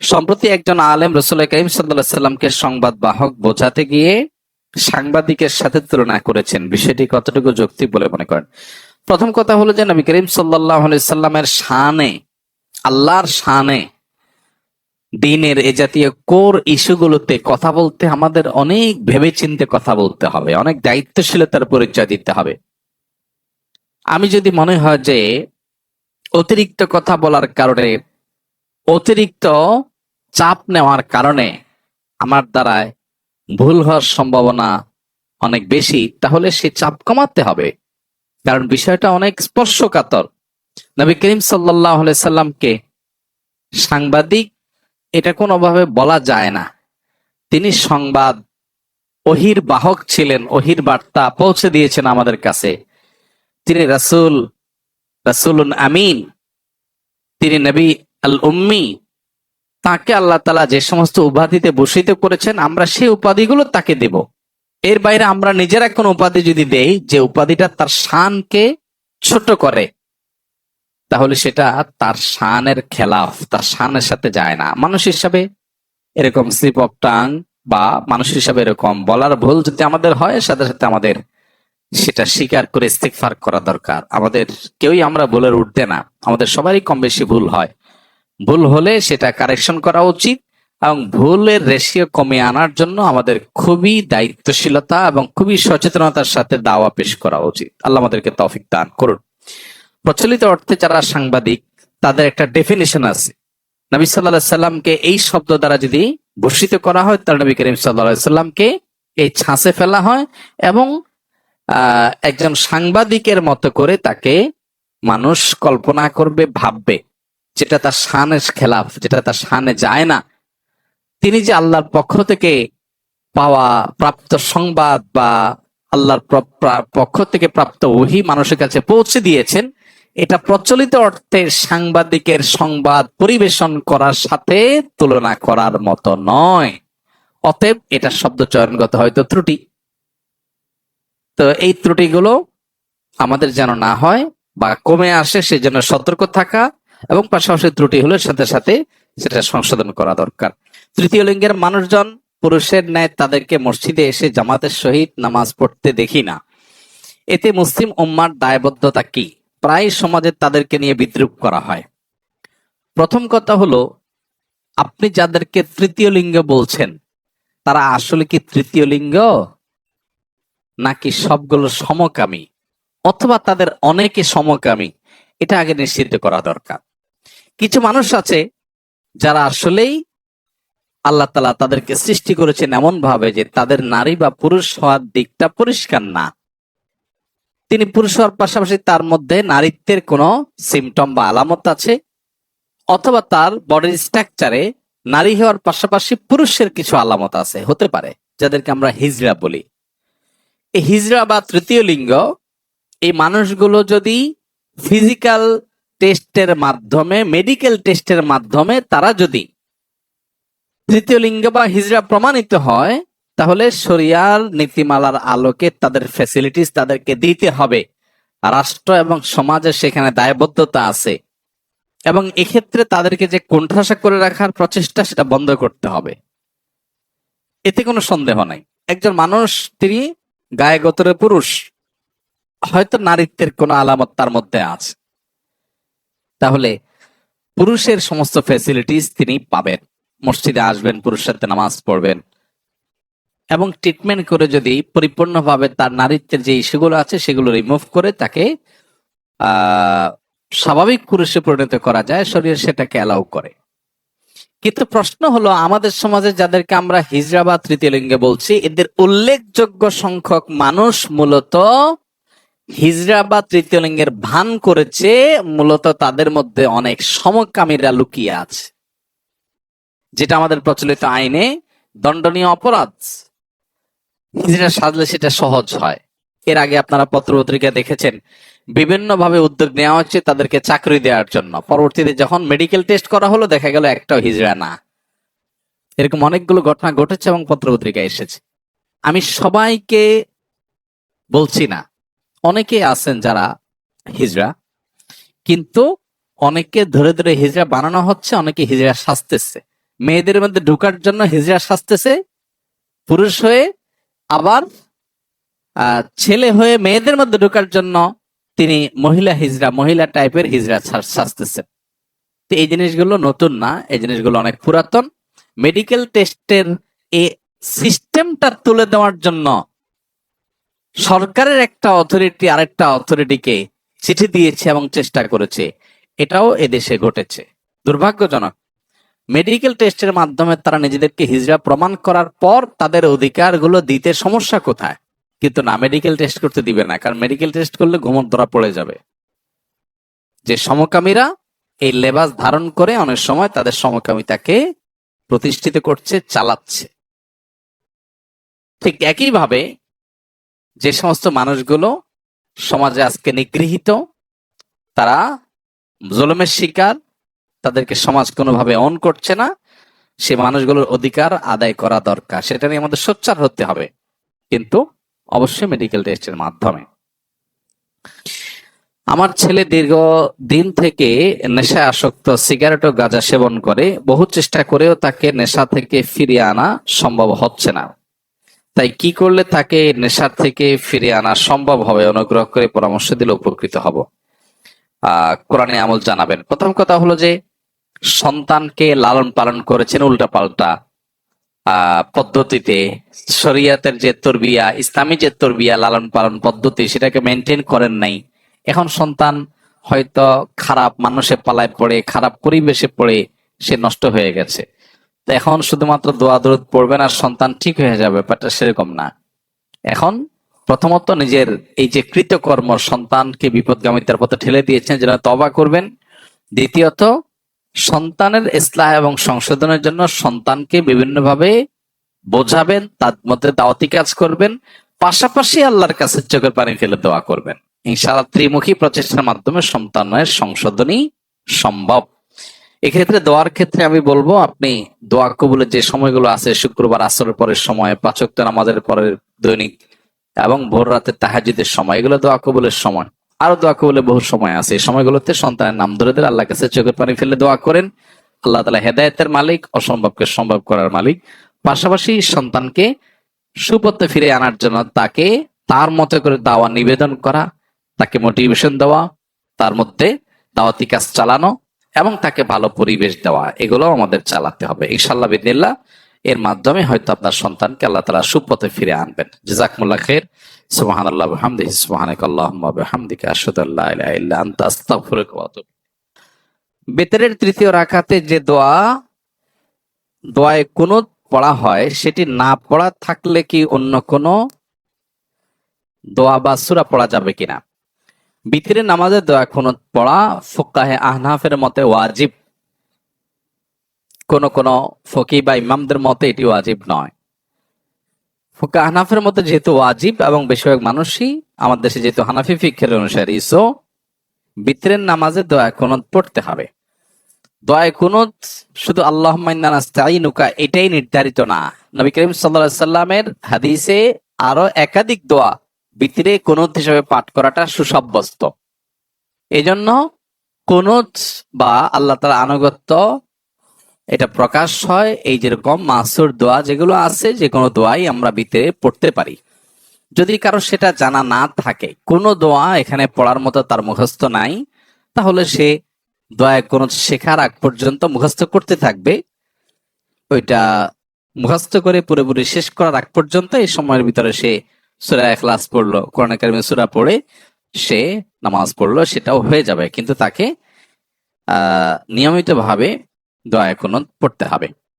সম্প্রতি একজন আলেম রাসূল করিম সাল্লাল্লাহু আলাইহি সাল্লামকে সংবাদ বাহক বোঝাতে গিয়ে সাংবাদিকের সাথে তুলনা করেছেন। বিষয়টি কতটুকু যৌক্তিক বলে মনে করেন? প্রথম কথা হলো যে নবী করিম সাল্লাল্লাহু আলাইহি সাল্লামের শানে, আল্লাহর শানে, দ্বীনের এ জাতীয় কোর ইস্যুগুলোতে কথা বলতে আমাদের অনেক ভেবেচিন্তে কথা বলতে হবে, অনেক দায়িত্বশীলতার পরিচয় দিতে হবে। আমি যদি মনে হয় যে অতিরিক্ত কথা বলার কারণে, অতিরিক্ত চাপ নেওয়ার কারণে আমার দ্বারায় ভুল হওয়ার সম্ভাবনা অনেক বেশি, তাহলে সে চাপ কমাতে হবে। কারণ বিষয়টা অনেক স্পর্শকাতর। নবী করিম সাল্লাল্লাহু আলাইহি সাল্লামকে সাংবাদিক এটা কোনোভাবে বলা যায় না। তিনি সংবাদ ওহির বাহক ছিলেন, ওহির বার্তা পৌঁছে দিয়েছেন আমাদের কাছে। তিনি রাসূল, রাসূলুন আমিন, তিনি নবী আল উম্মি। তাকে আল্লাহ তাআলা যে সমস্ত উপাধিতে ভূষিত করেছেন, আমরা সেই উপাধিগুলো তাকে দেব। এর বাইরে আমরা নিজেরা কোন উপাধি যদি দেই যে উপাধিটা তার শানকে ছোট করে, তাহলে সেটা তার শানের খেলাফ, তার শানের সাথে যায় না। মানুষ হিসাবে এরকম স্লিপ অফ টাং বা মানুষ হিসাবে এরকম বলার ভুল যদি আমাদের হয়, সাথে সাথে আমাদের সেটা স্বীকার করে ইস্তিগফার করা দরকার। আমাদের কেউই আমরা ভুলের ঊর্ধ্বে না, আমাদের সবারই কম বেশি ভুল হয়। ভুল হলে সেটা কারেকশন করা উচিত এবং ভুলের রেশিও কমিয়ে আনার জন্য আমাদের খুবই দায়িত্বশীলতা এবং খুবই সচেতনতার সাথে দাওয়া পেশ করা উচিত। আল্লাহ আমাদেরকে তৌফিক দান করুন। প্রচলিত অর্থে যারা সাংবাদিক, তাদের একটা ডেফিনিশন আছে। নবী সাল্লাল্লাহু আলাইহি সাল্লামকে এই শব্দ দ্বারা যদি ভূষিত করা হয়, তাহলে নবী করিম সাল্লাল্লাহু আলাইহি সাল্লামকে এই ছাঁচে ফেলা হয় এবং একজন সাংবাদিকের মতো করে তাকে মানুষ কল্পনা করবে, ভাববে, যেটা তার শানের খেলাফ, যেটা তার শানে যায় না। তিনি যে আল্লাহর পক্ষ থেকে পাওয়া প্রাপ্ত সংবাদ বা আল্লাহর পক্ষ থেকে প্রাপ্ত ওহী মানুষের কাছে পৌঁছে দিয়েছেন, এটা প্রচলিত অর্থে সাংবাদিকের সংবাদ পরিবেশন করার সাথে তুলনা করার মতো নয়। অতএব এটা শব্দ চয়নগত হয়তো ত্রুটি। তো এই ত্রুটিগুলো আমাদের যেন না হয় বা কমে আসে, সেজন্য সতর্ক থাকা এবং পাশাপাশি ত্রুটি হলে সাথে সাথে সেটা সংশোধন করা দরকার। তৃতীয় লিঙ্গের মানুষজন পুরুষের ন্যায় তাদেরকে মসজিদে এসে জামাতের সহিত নামাজ পড়তে দেখি না। এতে মুসলিম উম্মার দায়বদ্ধতা কি? প্রায় সমাজে তাদেরকে নিয়ে বিদ্রূপ করা হয়। প্রথম কথা হলো, আপনি যাদেরকে তৃতীয় লিঙ্গ বলছেন, তারা আসলে কি তৃতীয় লিঙ্গ, নাকি সবগুলো সমকামী, অথবা তাদের অনেকে সমকামী? এটা আগে নিশ্চিত করা দরকার। কিছু মানুষ আছে যারা আসলেই আল্লাহ তাআলা তাদেরকে সৃষ্টি করেছেন এমন ভাবে যে তাদের নারী বা পুরুষ হওয়ার দিকটা পরিষ্কার না। তিনি পুরুষ হওয়ার পাশাপাশি তার মধ্যে নারীত্বের কোনো সিমটম বা আলামত আছে, অথবা তার বডির স্ট্রাকচারে নারী হওয়ার পাশাপাশি পুরুষের কিছু আলামত আছে, হতে পারে, যাদেরকে আমরা হিজড়া বলি। এই হিজড়া বা তৃতীয় লিঙ্গ, এই মানুষগুলো যদি ফিজিক্যাল টেস্টের মাধ্যমে, মেডিকেল টেস্টের মাধ্যমে তারা যদি তৃতীয় লিঙ্গ বা হিজড়া প্রমাণিত হয়, তাহলে শরিয়ার নীতিমালার আলোকে তাদের ফ্যাসিলিটিস তাদেরকে দিতে হবে। রাষ্ট্র এবং সমাজের সেখানে দায়বদ্ধতা আছে এবং এক্ষেত্রে তাদেরকে যে কোণঠাসা করে রাখার প্রচেষ্টা, সেটা বন্ধ করতে হবে। এতে কোনো সন্দেহ নাই। একজন মানুষ, তিনি গায়ে গোত্রের পুরুষ, হয়তো নারীত্বের কোনো আলামত তার মধ্যে আছে, তাহলে পুরুষের সমস্ত ফ্যাসিলিটিস তিনি পাবেন। মসজিদে আসবেন, পুরুষের সাথে নামাজ পড়বেন এবং ট্রিটমেন্ট করে যদি পরিপূর্ণভাবে তার নারীত্বের যে ইস্যুগুলো আছে সেগুলো রিমুভ করে তাকে স্বাভাবিক পুরুষে পরিণত করা যায়, শরীর সেটাকে অ্যালাউ করে। কিন্তু প্রশ্ন হলো, আমাদের সমাজে যাদেরকে আমরা হিজড়া বা তৃতীয় লিঙ্গে বলছি, এদের উল্লেখযোগ্য সংখ্যক মানুষ মূলত হিজড়া বা তৃতীয় লিঙ্গের ভান করেছে। মূলত তাদের মধ্যে অনেক সমকামীরা লুকিয়ে আছে, যেটা আমাদের প্রচলিত আইনে দণ্ডনীয় অপরাধ। হিজড়া সাজলে সেটা সহজ হয়। এর আগে আপনারা পত্র পত্রিকা দেখেছেন, বিভিন্ন ভাবে উদ্যোগ নেওয়া হচ্ছে তাদেরকে চাকরি দেওয়ার জন্য। পরবর্তীতে যখন মেডিকেল টেস্ট করা হলো, দেখা গেল একটাও হিজড়া না। এরকম অনেকগুলো ঘটনা ঘটেছে এবং পত্র পত্রিকায় এসেছে। আমি সবাইকে বলছি না, অনেকে আছেন যারা হিজড়া, কিন্তু অনেকে ধরে ধরে হিজড়া বানানো হচ্ছে, অনেকে হিজড়া সাজতেছে। মেয়েদের মধ্যে ঢোকার জন্য হিজড়া সাজতেছে পুরুষ হয়ে, আবার ছেলে হয়ে মেয়েদের মধ্যে ঢোকার জন্য তিনি মহিলা হিজড়া, মহিলা টাইপের হিজড়া সাজতেছেন। তো এই জিনিসগুলো নতুন না, এই জিনিসগুলো অনেক পুরাতন। মেডিকেল টেস্টের এই সিস্টেমটা তুলে দেওয়ার জন্য সরকারের একটা অথরিটি আরেকটা অথরিটিকে চিঠি দিয়েছে এবং চেষ্টা করেছে, এটাও এদেশে ঘটেছে। দুর্ভাগ্যজনক। মেডিকেল টেস্টের মাধ্যমে তারা নিজেদেরকে হিজড়া প্রমাণ করার পর তাদের অধিকারগুলো দিতে সমস্যা কোথায়? কিন্তু না, মেডিকেল টেস্ট করতে দিবে না, কারণ মেডিকেল টেস্ট করলে ঘুমট ধরা পড়ে যাবে। যে সমকামীরা এই লেবাস ধারণ করে অনেক সময় তাদের সমকামিতাকে প্রতিষ্ঠিত করছে, চালাচ্ছে। ঠিক একইভাবে যে সমস্ত মানুষগুলো সমাজে আজকে নিগৃহীত, তারা জুলুমের শিকার, তাদেরকে সমাজ কোনোভাবে অন করছে না, সে মানুষগুলোর অধিকার আদায় করা দরকার। সেটা নিয়ে আমাদের সোচ্চার হতে হবে, কিন্তু অবশ্যই মেডিকেল টেস্টের মাধ্যমে। আমার ছেলে দীর্ঘদিন থেকে নেশায় আসক্ত, সিগারেট ও গাঁজা সেবন করে। বহু চেষ্টা করেও তাকে নেশা থেকে ফিরিয়ে আনা সম্ভব হচ্ছে না। তাই কি করলে তাকে নেশার থেকে ফিরিয়ে আনা সম্ভব হবে? অনুগ্রহ করে পরামর্শ দিলে উপকৃত হব। কোরআনে আমল জানাবেন। প্রথম কথা হলো যে সন্তানকে লালন পালন করেছেন উল্টাপাল্টা পদ্ধতিতে। শরিয়াতের যে তরবিয়া, ইসলামী যে তরবিয়া লালন পালন পদ্ধতি, সেটাকে মেনটেন করেন নাই। এখন সন্তান হয়তো খারাপ মানুষের পালায় পড়ে, খারাপ পরিবেশে পড়ে সে নষ্ট হয়ে গেছে। তো এখন শুধুমাত্র দোয়া দরুদ পড়বেন আর সন্তান ঠিক হয়ে যাবে, ব্যাপারটা সেরকম না। এখন প্রথমত নিজের এই যে কৃতকর্ম, সন্তানকে বিপদগামিতার পথে ঠেলে দিয়েছেন, যেন তওবা করবেন। দ্বিতীয়ত, সন্তানের ইসলাহ এবং সংশোধনের জন্য সন্তানকে বিভিন্নভাবে বোঝাবেন, তার মধ্যে দাওয়াতি কাজ করবেন, পাশাপাশি আল্লাহর কাছে চোখের পানি ফেলে দোয়া করবেন। ইনশাআল্লাহ ত্রিমুখী প্রচেষ্টার মাধ্যমে সন্তানের সংশোধনী সম্ভব। এক্ষেত্রে দোয়ার ক্ষেত্রে আমি বলবো, আপনি দোয়া কবুলের যে সময়গুলো আছে, শুক্রবার আসরের পরের সময়, 5 ওয়াক্ত নামাজের পরের দৈনিক এবং ভোর রাতে তাহাজ্জুদের সময়, এগুলো দোয়া কবুলের সময়। আরো দোয়া কবুলের বহু সময় আছে। এই সময়গুলোতে সন্তানের নাম ধরে ধরে আল্লাহর কাছে চোখের পানি ফেলে দোয়া করেন। আল্লাহ তাআলা হেদায়েতের মালিক, অসম্ভবকে সম্ভব করার মালিক। পাশাপাশি সন্তানকে সুপথে ফিরে আনার জন্য তাকে তার মতো করে দাওয়া নিবেদন করা, তাকে মোটিভেশন দেওয়া, তার মধ্যে দাওয়াতি কাজ চালানো এবং তাকে ভালো পরিবেশ দেওয়া, এগুলো আমাদের চালাতে হবে ইনশাআল্লাহ বিদিনিল্লাহ। এর মাধ্যমে হয়তো আপনার সন্তানকে আল্লাহ তাআলা সুপথে ফিরে আনবেন। জাযাকুমুল্লাহ খাইর। সুবহানাল্লাহি ওয়া বিহামদিহি, সুবহানাকাল্লাহুম্মা ওয়া বিহামদিকা, আশহাদু আল্লা ইলাহা ইল্লা আনতা, আস্তাগফিরুকা ওয়া আতুবু। বেতরের তৃতীয় রাকাতে যে দোয়ায়ে কুনুত পড়া হয়, সেটি না পড়া থাকলে কি অন্য কোনো দোয়া বা সূরা পড়া যাবে কিনা? বিতরের নামাজে দোয়া কুনুত পড়া ফুকাহে আহনাফের মতে ওয়াজিব। কোন কোন ফকিহ বা ইমামদের মতে এটি ওয়াজিব নয়। ফুকাহে আহনাফের মতে যেহেতু ওয়াজিব এবং বেশিরভাগ মানুষই আমার দেশে যেহেতু হানাফি ফিকহের অনুসারী, সো বিতরের নামাজে দোয়া কুনুত পড়তে হবে। দোয়ায়ে কুনুত শুধু আল্লাহুম্মা ইন্না নাস্তাঈনুকা এটাই নির্ধারিত না। নবী করিম সাল্লাল্লাহু আলাইহি সাল্লামের হাদিসে আরো একাধিক দোয়া বিতরে কুনুত হিসেবে পাঠ করাটা সুসাব্যস্ত। এজন্য কুনুত বা আল্লাহ তাআলার আনুগত্য এটা প্রকাশ হয় এই যেরকম মাসুর দোয়া যেগুলো আছে, যে কোনো দোয়াই আমরা বিতরে পড়তে পারি। যদি কারো সেটা জানা না থাকে, কোনো দোয়া এখানে পড়ার মতো তার মুখস্থ নাই, তাহলে সে দোয়ায়ে কুনুত শেখার আগ পর্যন্ত মুখস্থ করতে থাকবে। ওইটা মুখস্থ করে পুরোপুরি শেষ করার আগ পর্যন্ত এই সময়ের ভিতরে সে সূরা ইখলাস পড়লো, কোরআন কারীমের সূরা পড়ে সে নামাজ পড়লো, সেটাও হয়ে যাবে। কিন্তু তাকে নিয়মিতভাবে দোয়ায়ে কুনুত পড়তে হবে।